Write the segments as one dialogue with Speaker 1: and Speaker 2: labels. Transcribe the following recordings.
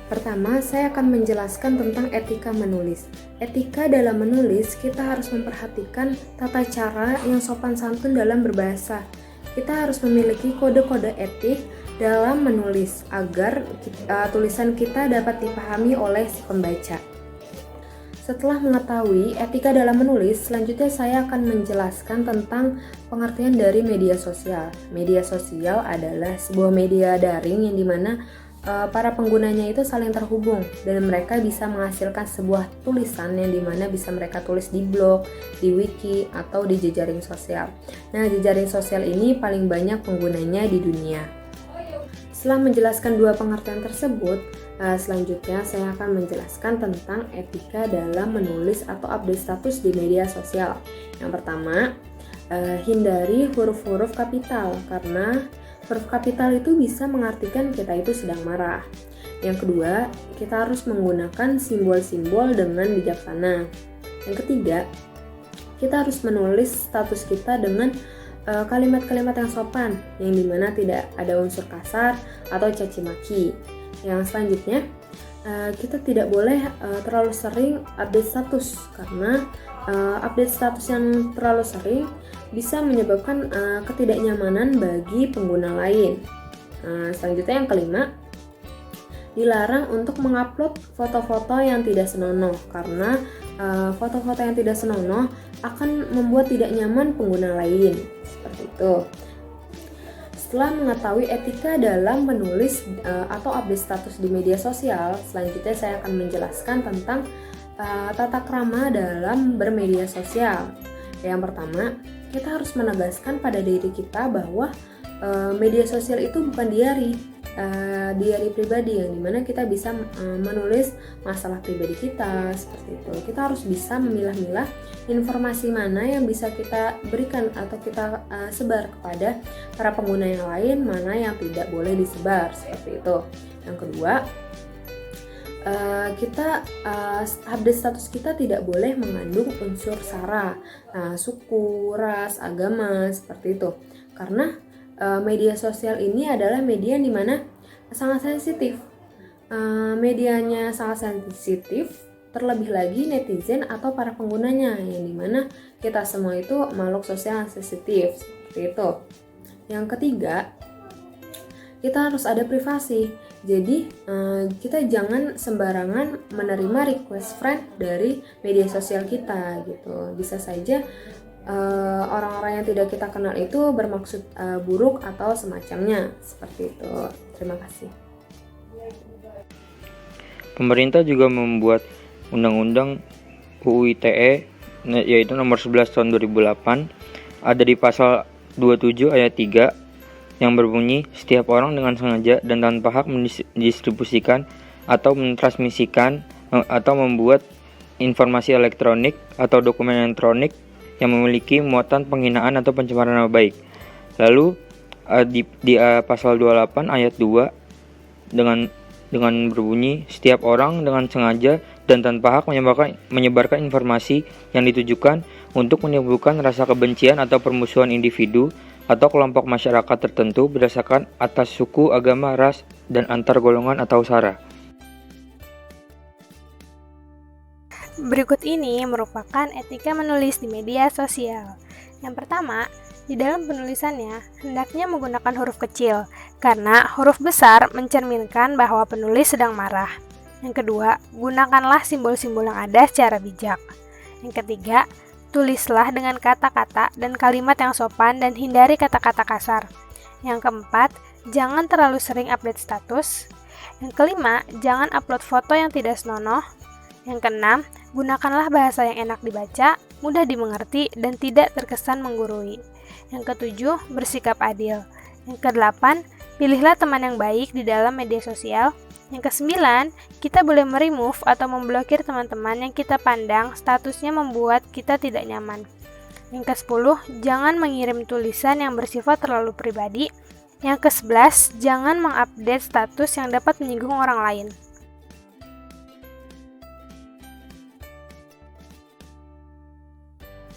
Speaker 1: Pertama, saya akan menjelaskan tentang etika menulis. Etika dalam menulis, kita harus memperhatikan tata cara yang sopan santun dalam berbahasa. Kita harus memiliki kode-kode etik dalam menulis agar tulisan kita dapat dipahami oleh si pembaca. Setelah mengetahui etika dalam menulis, selanjutnya saya akan menjelaskan tentang pengertian dari media sosial. Media sosial adalah sebuah media daring yang dimana para penggunanya itu saling terhubung dan mereka bisa menghasilkan sebuah tulisan yang dimana bisa mereka tulis di blog, di wiki, atau di jejaring sosial. Nah, jejaring sosial ini paling banyak penggunanya di dunia. Setelah menjelaskan dua pengertian tersebut, selanjutnya saya akan menjelaskan tentang etika dalam menulis atau update status di media sosial. Yang pertama, hindari huruf-huruf kapital karena huruf kapital itu bisa mengartikan kita itu sedang marah. Yang kedua, kita harus menggunakan simbol-simbol dengan bijaksana. Yang ketiga, kita harus menulis status kita dengan kalimat-kalimat yang sopan, yang dimana tidak ada unsur kasar atau caci maki. Yang selanjutnya, kita tidak boleh terlalu sering update status karena update status yang terlalu sering bisa menyebabkan ketidaknyamanan bagi pengguna lain. Selanjutnya yang kelima, dilarang untuk mengupload foto-foto yang tidak senonoh karena foto-foto yang tidak senonoh akan membuat tidak nyaman pengguna lain. Seperti itu. Setelah mengetahui etika dalam menulis atau update status di media sosial, selanjutnya saya akan menjelaskan tentang tata krama dalam bermedia sosial. Yang pertama, kita harus menegaskan pada diri kita bahwa media sosial itu bukan diari pribadi yang dimana kita bisa menulis masalah pribadi kita seperti itu. Kita harus bisa memilah-milah informasi mana yang bisa kita berikan atau kita sebar kepada para pengguna yang lain, mana yang tidak boleh disebar seperti itu. Yang kedua, kita update status kita tidak boleh mengandung unsur sara, suku, ras, agama seperti itu. Karena media sosial ini adalah media di mana sangat sensitif. Medianya sangat sensitif, terlebih lagi netizen atau para penggunanya, yang dimana kita semua itu makhluk sosial yang sensitif seperti itu. Yang ketiga, kita harus ada privasi. Jadi kita jangan sembarangan menerima request friend dari media sosial kita gitu. Bisa saja orang-orang yang tidak kita kenal itu bermaksud buruk atau semacamnya seperti itu. Terima kasih.
Speaker 2: Pemerintah juga membuat Undang-Undang UU ITE yaitu nomor 11 tahun 2008, ada di pasal 27 ayat 3 yang berbunyi, setiap orang dengan sengaja dan tanpa hak mendistribusikan atau mentransmisikan atau membuat informasi elektronik atau dokumen elektronik yang memiliki muatan penghinaan atau pencemaran nama baik. Lalu di pasal 28 ayat 2 dengan berbunyi, setiap orang dengan sengaja dan tanpa hak menyebarkan informasi yang ditujukan untuk menimbulkan rasa kebencian atau permusuhan individu atau kelompok masyarakat tertentu berdasarkan atas suku, agama, ras, dan antar golongan atau sara.
Speaker 3: Berikut ini merupakan etika menulis di media sosial. Yang pertama, di dalam penulisannya hendaknya menggunakan huruf kecil karena huruf besar mencerminkan bahwa penulis sedang marah. Yang kedua, gunakanlah simbol-simbol yang ada secara bijak. Yang ketiga, tulislah dengan kata-kata dan kalimat yang sopan dan hindari kata-kata kasar. Yang keempat, jangan terlalu sering update status. Yang kelima, jangan upload foto yang tidak senonoh. Yang keenam, gunakanlah bahasa yang enak dibaca, mudah dimengerti, dan tidak terkesan menggurui. Yang ketujuh, bersikap adil. Yang kedelapan, pilihlah teman yang baik di dalam media sosial. Yang kesembilan, kita boleh meremove atau memblokir teman-teman yang kita pandang statusnya membuat kita tidak nyaman. Yang kesepuluh, jangan mengirim tulisan yang bersifat terlalu pribadi. Yang kesebelas, jangan mengupdate status yang dapat menyinggung orang lain.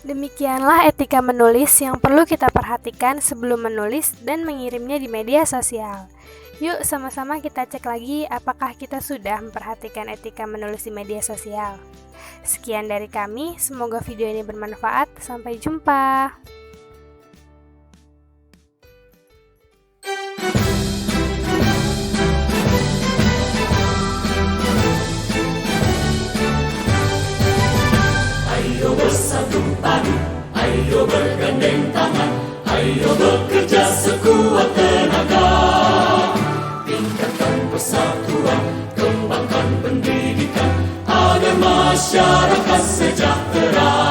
Speaker 3: Demikianlah etika menulis yang perlu kita perhatikan sebelum menulis dan mengirimnya di media sosial. Yuk sama-sama kita cek lagi apakah kita sudah memperhatikan etika menulis di media sosial. Sekian dari kami, semoga video ini bermanfaat. Sampai jumpa.
Speaker 4: Ayo bersatu padu, ayo bergandeng tangan, ayo bekerja sekuat tenaga. Tingkatkan persatuan, kembangkan pendidikan, agar masyarakat sejahtera.